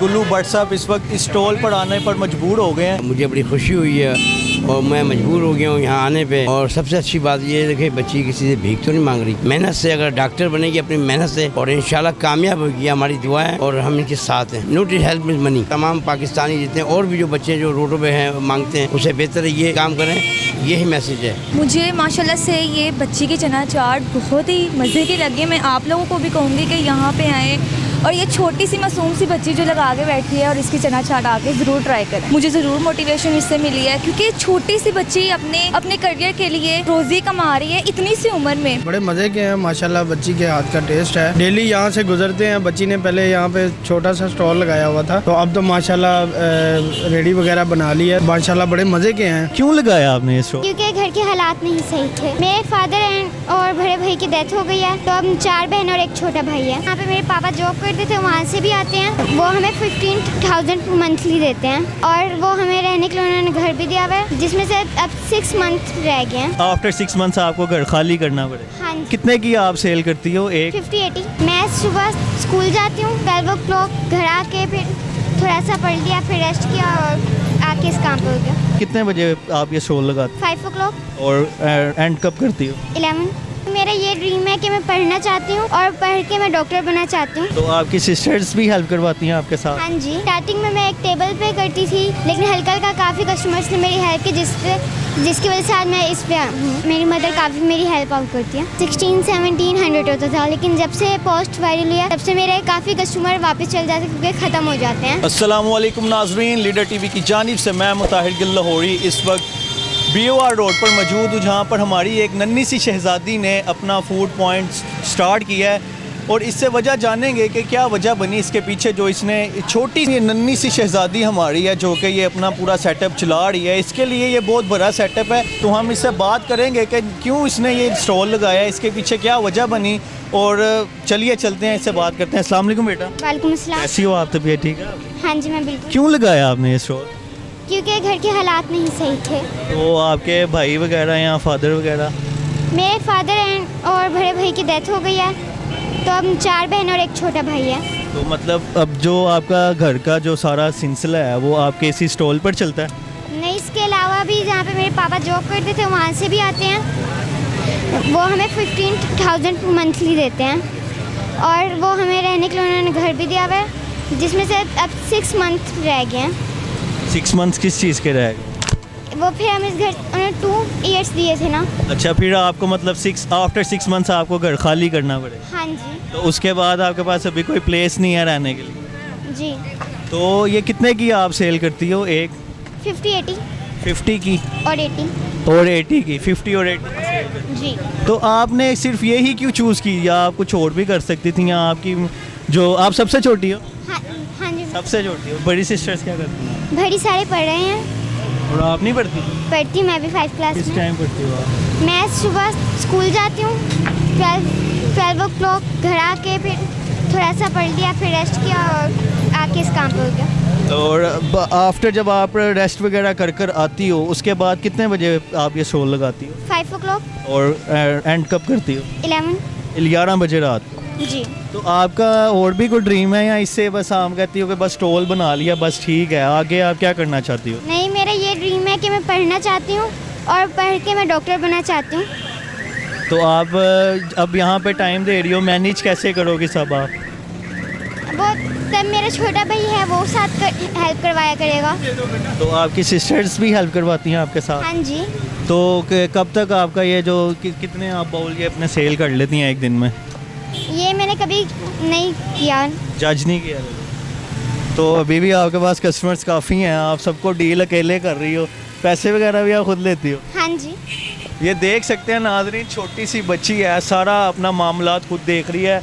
गुल्लू भट्ट साहब इस वक्त इस स्टॉल पर आने पर मजबूर हो गए हैं। मुझे बड़ी खुशी हुई है और मैं मजबूर हो गया हूँ यहाँ आने पे। और सबसे अच्छी बात ये है कि बच्ची किसी से भीख तो नहीं मांग रही, मेहनत से अगर डॉक्टर बनेगी अपनी मेहनत से और इंशाल्लाह कामयाब होगी, हमारी दुआ है और हम इनके साथ हैं। No help is money. तमाम पाकिस्तानी जितने और भी जो बच्चे जो रोडों पे हैं मांगते हैं, उसे बेहतर ये काम करें, यही मैसेज है। मुझे माशाल्लाह से ये बच्ची की चना चाट बहुत ही मज़े की लगी। मैं आप लोगों को भी कहूँगी कि यहाँ पे आएँ और ये छोटी सी मासूम सी बच्ची जो लगा के बैठी है और इसकी चना चाट आके ज़रूर ट्राई करें। मुझे ज़रूर मोटिवेशन इससे मिली है क्योंकि छोटी सी बच्ची अपने करियर के लिए रोज़ी कमा रही है इतनी सी उम्र में। बड़े मज़े के हैं माशाल्लाह, बच्ची के हाथ का टेस्ट है। डेली यहाँ से गुजरते हैं। बच्ची ने पहले यहाँ पे छोटा सा स्टॉल लगाया हुआ था, तो अब तो माशाल्लाह रेडी वगैरह बना ली है। माशाल्लाह बड़े मज़े के हैं। क्यों लगाया आपने ये स्टॉल? क्योंकि घर के हालात नहीं सही थे। मेरे फादर और बड़े भाई की डेथ हो गई है, तो अब 4 बहन और एक छोटा भाई है। यहाँ पे मेरे पापा जॉब करते थे, वहाँ से भी आते हैं। वो हमें 15,000 मंथली देते हैं और वो हमें रहने के लिए उन्होंने घर भी दिया हुआ है, जिसमें से अब 6 मंथ रह गए हैं। आफ्टर 6 मंथ्स आपको घर खाली करना पड़े। हाँ जी। कितने की आप सेल करती हो? एक 50-80। मैं सुबह स्कूल जाती हूँ, 12 o'clock घर आके फिर थोड़ा सा पढ़ लिया, फिर रेस्ट किया और आके इस काम पे हो गया। कितने बजे आप ये स्टॉल लगाते 5 o'clock। हो और एंड कब करती हो? 11। मेरा ये ड्रीम है कि मैं पढ़ना चाहती हूँ और पढ़ के मैं डॉक्टर बनना चाहती हूँ। तो आपकी सिस्टर्स भी हेल्प करवाती हैं आपके साथ? हाँ जी। स्टार्टिंग में मैं एक टेबल पे करती थी, लेकिन हल्का हल्का काफ़ी कस्टमर्स ने मेरी हेल्प की, जिसकी वजह से आज मैं इस पे हूँ। मेरी मदर काफ़ी मेरी हेल्प आउट करती है। 16-1700 होता था, लेकिन जब से पोस्ट वायरल हुआ तब से मेरे काफ़ी कस्टमर वापस चल जाते क्योंकि ख़त्म हो जाते हैं। अस्सलामुअलैकुम नाजरीन, लीडर टीवी की जानिब से मैं मुताहिर गिल लाहौरी इस वक्त BOR रोड पर मौजूद हूँ, जहाँ पर हमारी एक नन्ही सी शहज़ादी ने अपना फूड पॉइंट स्टार्ट किया है और इससे वजह जानेंगे कि क्या वजह बनी इसके पीछे, जो इसने छोटी सी नन्ही सी शहज़ादी हमारी है जो कि ये अपना पूरा सेटअप चला रही है। इसके लिए ये बहुत बड़ा सेटअप है, तो हम इससे बात करेंगे कि क्यों इसने ये स्टॉल लगाया, इसके पीछे क्या वजह बनी। और चलिए चलते हैं, इससे बात करते हैं। अस्सलाम वालेकुम बेटा। वालेकुम अस्सलाम। कैसी हो आप? तबीयत ठीक है? हाँ जी, मैं बिल्कुल। क्यों लगाया आपने ये स्टॉल? क्योंकि घर के हालात नहीं सही थे। तो आपके भाई वगैरह या फादर वगैरह? मेरे फादर और बड़े भाई की डेथ हो गई है, तो अब 4 बहन और एक छोटा भाई है। तो मतलब अब जो आपका घर का जो सारा सिलसिला है वो आपके इसी स्टॉल पर चलता है? नहीं, इसके अलावा भी जहाँ पे मेरे पापा जॉब करते थे वहाँ से भी आते हैं। वो हमें 15,000 मंथली देते हैं और वो हमें रहने के लिए उन्होंने घर भी दिया हुआ है, जिसमें से अब 6 मंथ रह गए हैं। 6 मंथ्स किस चीज़ के रह गए? वो फिर हमें इस घर उन्होंने 2 ईयर्स दिए थे ना। अच्छा, फिर आपको मतलब आफ्टर 6 मंथ्स आपको घर खाली करना पड़े? हाँ जी। तो उसके बाद आपके पास अभी कोई प्लेस नहीं है रहने के लिए? जी। तो ये कितने की आप सेल करती हो? एक 50-80 50 की और 80। और 80 की? 50 और 80 जी। तो आपने सिर्फ यही क्यों चूज़ की, या आप कुछ और भी कर सकती थी? या आपकी जो आप सबसे छोटी हो? हाँ हाँ जी। सबसे छोटी हो। बड़ी सिस्टर्स क्या करती हैं? बड़ी सारे पढ़ रहे हैं। और आप नहीं पढ़ती? पढ़ती मैं भी 5 क्लास किस में। टाइम पढ़ती हो आप? मैं सुबह स्कूल जाती हूँ, 12 o'clock घर आके फिर थोड़ा सा पढ़ लिया, फिर रेस्ट किया और आके इस काम पे हो गया। और आफ्टर जब आप रेस्ट वगैरह कर कर आती हो उसके बाद कितने बजे आप ये स्टॉल लगाती हो? 5 o'clock। और एंड कब करती हो? 11 बजे रात? जी। तो आपका और भी कोई ड्रीम है या इससे बस आप कहती हो कि बस स्टॉल बना लिया बस ठीक है, आगे आप क्या करना चाहती हो? नहीं, मेरा ये ड्रीम है कि मैं पढ़ना चाहती हूँ और पढ़ के मैं डॉक्टर बनना चाहती हूँ। तो आप अब यहाँ पे टाइम दे रही हो, मैनेज कैसे करोगे सब आप? वो तब मेरा छोटा भाई है, वो साथ हेल्प करवाया करेगा। तो आपकी सिस्टर्स भी हेल्प करवाती हैं आपके साथ? हाँ जी। तो कब तक आपका ये जो कितने आप बाउल ये अपने सेल कर लेती हैं एक दिन में? ये मैंने कभी नहीं किया। जज नहीं किया? तो अभी भी आपके पास कस्टमर्स काफ़ी हैं, आप सबको डील अकेले कर रही हो, पैसे वगैरह भी आप खुद लेती हो? हाँ जी। ये देख सकते हैं नाज़रीन, छोटी सी बच्ची है, सारा अपना मामलात खुद देख रही है,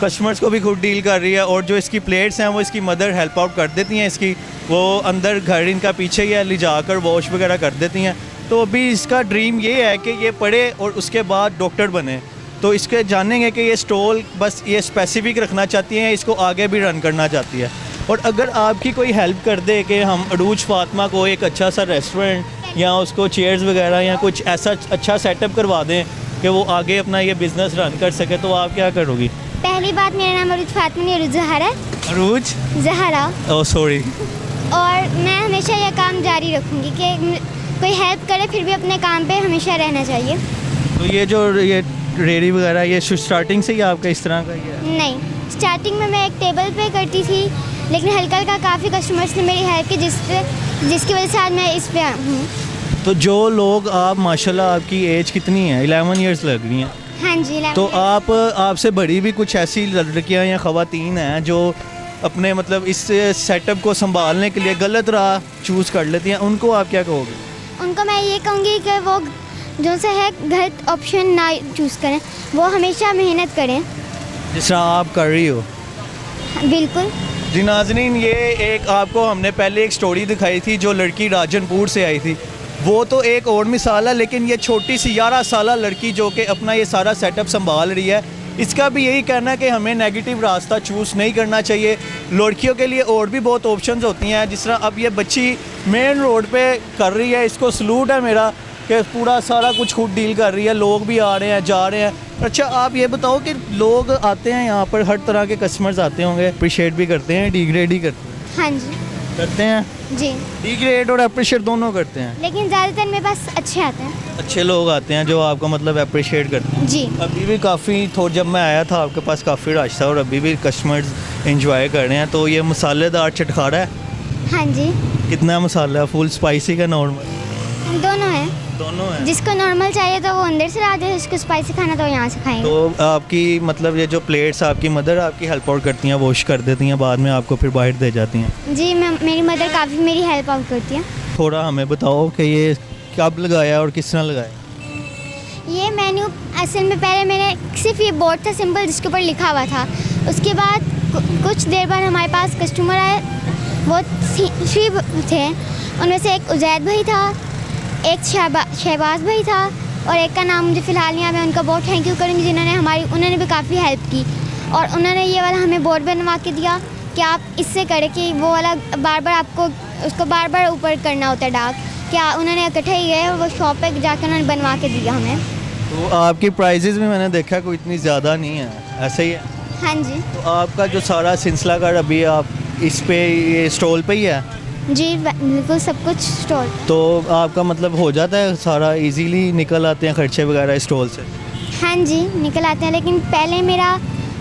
कस्टमर्स को भी खुद डील कर रही है। और जो इसकी प्लेट्स हैं वो इसकी मदर हेल्प आउट कर देती हैं इसकी, वो अंदर घर इनका पीछे ही है, ले जाकर वॉश वगैरह कर देती हैं। तो अभी इसका ड्रीम ये है कि ये पढ़े और उसके बाद डॉक्टर बने। तो इसके जानेंगे कि ये स्टॉल बस ये स्पेसिफिक रखना चाहती हैं, इसको आगे भी रन करना चाहती है। और अगर आपकी कोई हेल्प कर दे कि हम अरूज फातिमा को एक अच्छा सा रेस्टोरेंट या उसको चेयर्स वगैरह या कुछ ऐसा अच्छा सेटअप करवा दें कि वो आगे अपना ये बिज़नेस रन कर सके, तो आप क्या करोगी? पहली बात, मेरा नाम अरूज फातिमा नहीं, अरूज जहर है। अरूज जहरा। Oh sorry. और मैं हमेशा यह काम जारी रखूँगी कि कोई हेल्प करे फिर भी अपने काम पे हमेशा रहना चाहिए। तो ये रेडी वगैरह ये स्टार्टिंग से ही आपका इस तरह का ही है? नहीं, स्टार्टिंग में मैं एक टेबल पे करती थी, लेकिन हल्का हल्का काफ़ी कस्टमर्स ने मेरी हेल्प की जिसकी वजह से आज मैं इस पे हूँ। तो जो लोग आप माशाल्लाह आपकी एज कितनी है? 11 इयर्स लग रही हैं। हाँ जी। तो आपसे बड़ी भी कुछ ऐसी लड़कियां या ख़वातीन हैं जो अपने मतलब इस सेटअप को संभालने के लिए गलत राह चूज़ कर लेती हैं, उनको आप क्या कहोगे? उनको मैं ये कहूँगी कि वो जो से है गलत ऑप्शन ना चूज़ करें, वो हमेशा मेहनत करें। जिस तरह आप कर रही हो। बिल्कुल। जी नाज़रीन, ये एक आपको हमने पहले एक स्टोरी दिखाई थी जो लड़की राजनपुर से आई थी, वो तो एक और मिसाल है, लेकिन ये छोटी सी 11 साल लड़की जो कि अपना ये सारा सेटअप संभाल रही है, इसका भी यही कहना है कि हमें नेगेटिव रास्ता चूज़ नहीं करना चाहिए। लड़कियों के लिए और भी बहुत ऑप्शंस होती हैं, जिस तरह अब ये बच्ची मेन रोड पे कर रही है, इसको सलूट है मेरा कि पूरा सारा कुछ खुद डील कर रही है। लोग भी आ रहे हैं, जा रहे हैं। अच्छा आप ये बताओ कि लोग आते हैं यहाँ पर, हर तरह के कस्टमर्स आते होंगे, अप्रिशिएट भी करते हैं, डिग्रेड ही करते हैं? हाँ जी करते हैं। जी, डिग्रेड और अप्रिशिएट दोनों करते हैं, लेकिन ज़्यादातर मेरे पास अच्छे आते हैं। अच्छे लोग आते हैं जो आपका मतलब अप्रिशिएट करते हैं। जी। अभी भी काफ़ी जब मैं आया था आपके पास काफ़ी रश था और अभी भी कस्टमर्स एंजॉय कर रहे हैं। तो ये मसालेदार चटखारा है? हाँ जी। कितना मसाला है? फुल स्पाइसी का नॉर्मल? दोनों हैं। दोनों है। जिसको नॉर्मल चाहिए तो वो अंदर से लाते हैं, जिसको स्पाइसी खाना तो यहाँ से खाएंगे। तो आपकी मतलब ये जो प्लेट्स आपकी मदर आपकी हेल्प आउट करती हैं, वॉश कर देती हैं, बाद में आपको फिर बाहर दे जाती हैं? जी, मेरी मदर काफ़ी मेरी हेल्प आउट करती है। थोड़ा हमें बताओ कि ये कब लगाया और किस तरह लगाया? ये मेन्यू असल में पहले मैंने सिर्फ ये बोर्ड था सिंपल जिसके ऊपर लिखा हुआ था। उसके बाद कुछ देर बाद हमारे पास कस्टमर आए, वो 3 थे। उनमें से एक उजैद भाई था, एक शहबाज भाई था और एक का नाम मुझे फ़िलहाल नहीं आ रहा। मैं उनका बहुत थैंक यू करूँगी जिन्होंने उन्होंने भी काफ़ी हेल्प की। और उन्होंने ये वाला हमें बोर्ड बनवा के दिया कि आप इससे करें कि वो वाला बार बार आपको उसको बार बार ऊपर करना होता है डार्क। क्या उन्होंने इकट्ठे ही गए और वो शॉप पे जाकर उन्होंने बनवा के दिया हमें। तो आपकी प्राइजेज़ भी मैंने देखा कोई इतनी ज़्यादा नहीं है, ऐसे ही है? हाँ जी। तो आपका जो सारा सिलसिला का अभी आप इस पे ये स्टॉल पे ही है? जी बिल्कुल, सब कुछ स्टॉल। तो आपका मतलब हो जाता है सारा, इजीली निकल आते हैं खर्चे वगैरह स्टॉल से? हाँ जी निकल आते हैं, लेकिन पहले मेरा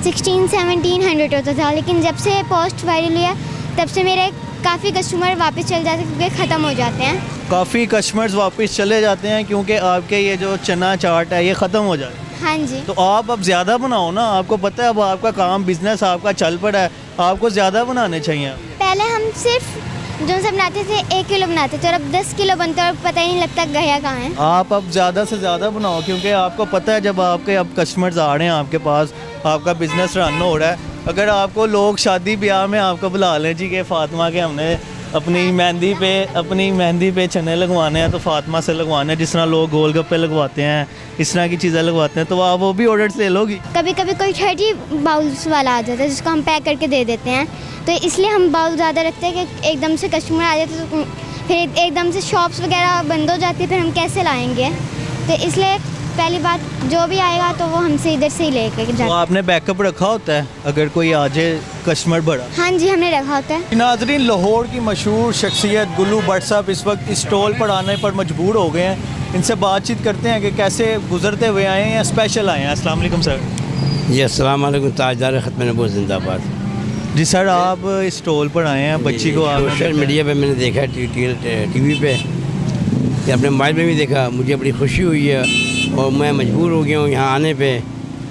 16-1700 होता था, लेकिन जब से पोस्ट वायरल हुआ तब से मेरे काफ़ी कस्टमर वापस चले जाते हैं क्योंकि ख़त्म हो जाते हैं। काफ़ी कस्टमर्स वापस चले जाते हैं क्योंकि आपके ये जो चना चाट है ये ख़त्म हो जाता है। हाँ जी। तो आप अब ज़्यादा बनाओ ना, आपको पता है अब आपका काम बिजनेस आपका चल पड़ा है, आपको ज़्यादा बनाने चाहिए। पहले हम सिर्फ जो सब बनाते थे 1 किलो बनाते थे और अब 10 किलो बनता है और पता ही नहीं लगता गया कहाँ है। आप अब ज़्यादा से ज़्यादा बनाओ क्योंकि आपको पता है जब आपके अब कस्टमर्स आ रहे हैं आपके पास, आपका बिजनेस रन हो रहा है। अगर आपको लोग शादी ब्याह में आपको बुला लें जी कि फ़ातिमा के हमने अपनी मेहंदी पे चने लगवाने हैं तो फ़ातिमा से लगवाने हैं, जिस तरह लोग गोलगप्पे लगवाते हैं इस तरह की चीज़ें लगवाते हैं, तो आप वो भी ऑर्डर्स ले लोगी? कभी कभी कोई 30 बाउल्स वाला आ जाता है जिसको हम पैक करके दे देते हैं, तो इसलिए हम बाउल ज़्यादा रखते हैं कि एकदम से कस्टमर आ जाते तो फिर एकदम से शॉप्स वगैरह बंद हो जाती है, फिर हम कैसे लाएंगे। तो इसलिए पहली बात जो भी आएगा तो वो हमसे इधर से ही लेकर तो जाए। आपने बैकअप रखा होता है अगर कोई आ जाए कस्टमर बड़ा? हाँ जी हमने रखा होता है। नाज़रीन, लाहौर की मशहूर शख्सियत गुल्लू भट्ट साहब इस वक्त इस स्टॉल पर आने पर मजबूर हो गए हैं। इनसे बातचीत करते हैं कि कैसे गुजरते हुए आए हैं या स्पेशल आए हैं। अस्सलाम वालेकुम सर। जी अस्सलाम वालेकुम, ताजदार ख़त्म नबूवत जिंदाबाद। जी सर, आप इस स्टॉल पर आए हैं, बच्ची को आपने सोशल देखा? मीडिया पे मैंने देखा, टीवी पे, या अपने मोबाइल में भी देखा, मुझे बड़ी खुशी हुई है और मैं मजबूर हो गया हूँ यहाँ आने पे।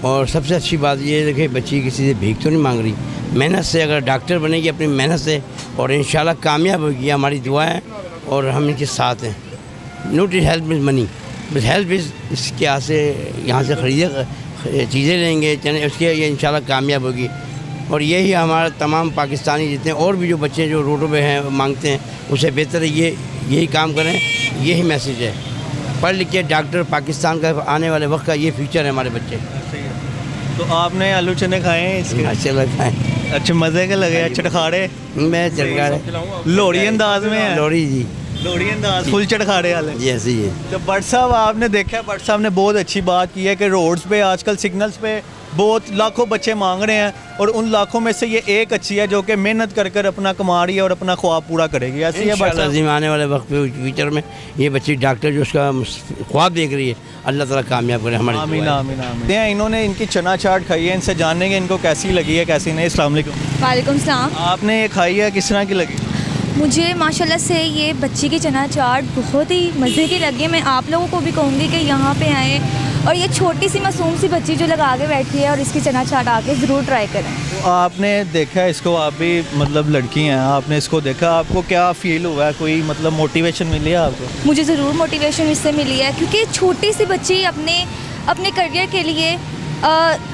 और सबसे अच्छी बात ये है कि बच्ची किसी से भीख तो नहीं मांग रही, मेहनत से अगर डॉक्टर बनेगी अपनी मेहनत से और इंशाल्लाह कामयाब होगी, हमारी दुआ है और हम इनके साथ हैं। Note is help is money, बस हेल्प इज़ इसके यहाँ से ख़रीदे चीज़ें लेंगे चने, उसके ये इंशाल्लाह कामयाब होगी। और यही हमारा तमाम पाकिस्तानी जितने और भी जो बच्चे जो रोडों पे हैं मांगते हैं, उससे बेहतर है यही काम करें, यही मैसेज है। पढ़ लिख के डॉक्टर पाकिस्तान का आने वाले वक्त का ये फ्यूचर है हमारे बच्चे। तो आपने आलू चने खाए हैं इसके? अच्छे लगता है, अच्छे मज़े के लगे? चटखारे? मैं चटखारे लोहड़ी अंदाज में है? लोहड़ी जी, लोहड़ी अंदाज फुल चटखारे वाले? जी ऐसे ही है। तो भट्ट साहब आपने देखा, भट्ट साहब ने बहुत अच्छी बात की है कि रोड्स पे आजकल सिग्नल्स पे बहुत लाखों बच्चे मांग रहे हैं और उन लाखों में से ये एक अच्छी है जो कि मेहनत कर कर अपना कमा रही है और अपना ख्वाब पूरा करेगी। ऐसी है इंशाअल्लाह अज़ीम आने वाले वक्त पे फ्यूचर में ये बच्ची डॉक्टर जो उसका ख्वाब देख रही है, अल्लाह ताला कामयाब करे हमारे। आमीन आमीन आमीन। इन्होंने इनकी चना चाट खाई है, इनसे जानेंगे इनको कैसी लगी है कैसी नहीं। अस्सलाम वालेकुम। वालेकुम सलाम। आपने ये खाई है, किस तरह की लगी? मुझे माशाल्लाह से ये बच्ची की चना चाट बहुत ही मज़े की लगी। मैं आप लोगों को भी कहूँगी कि यहाँ पे आएँ और ये छोटी सी मासूम सी बच्ची जो लगा के बैठी है और इसकी चना चाट आके ज़रूर ट्राई करें। तो आपने देखा इसको, आप भी मतलब लड़की हैं, आपने इसको देखा, आपको क्या फील हुआ है? कोई मतलब मोटिवेशन मिली है आपको? मुझे ज़रूर मोटिवेशन इससे मिली है क्योंकि छोटी सी बच्ची अपने करियर के लिए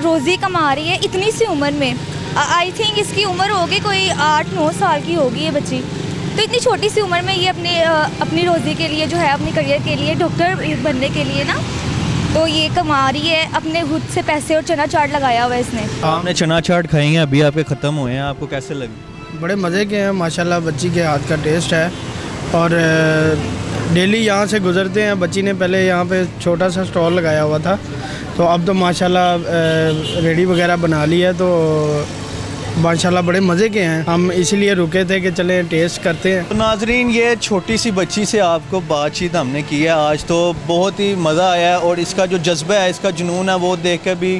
रोज़ी कमा रही है इतनी सी उम्र में। आई थिंक इसकी उम्र होगी कोई 8-9 साल की होगी ये बच्ची। तो इतनी छोटी सी उम्र में ये अपनी रोज़ी के लिए जो है, अपने करियर के लिए, डॉक्टर बनने के लिए ना, तो ये कमा रही है अपने खुद से पैसे और चना चाट लगाया हुआ है इसने। आपने चना चाट खाई हैं, अभी आपके ख़त्म हुए हैं, आपको कैसे लगी? बड़े मज़े के हैं माशाल्लाह, बच्ची के हाथ का टेस्ट है और डेली यहाँ से गुज़रते हैं। बच्ची ने पहले यहाँ पे छोटा सा स्टॉल लगाया हुआ था, तो अब तो माशाल्लाह रेडी वगैरह बना ली है, तो माशाल्लाह बड़े मज़े के हैं। हम इसीलिए रुके थे कि चलें टेस्ट करते हैं। तो नाजरीन, ये छोटी सी बच्ची से आपको बातचीत हमने की है आज, तो बहुत ही मज़ा आया है और इसका जो जज्बा है, इसका जुनून है, वो देख कर भी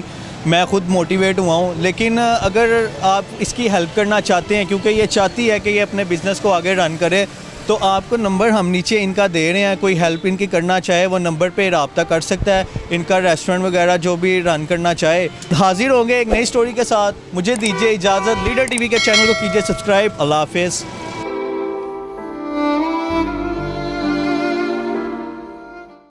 मैं ख़ुद मोटिवेट हुआ हूँ। लेकिन अगर आप इसकी हेल्प करना चाहते हैं, क्योंकि ये चाहती है कि ये अपने बिज़नेस को आगे रन करे, तो आपको नंबर हम नीचे इनका दे रहे हैं। कोई हेल्प इनकी करना चाहे वो नंबर पे रब्ता कर सकता है। इनका रेस्टोरेंट वगैरह जो भी रन करना चाहे। हाजिर होंगे एक नई स्टोरी के साथ। मुझे दीजिए इजाज़त। लीडर टीवी के चैनल को कीजिए सब्सक्राइब। अल्लाह हाफ़िज़।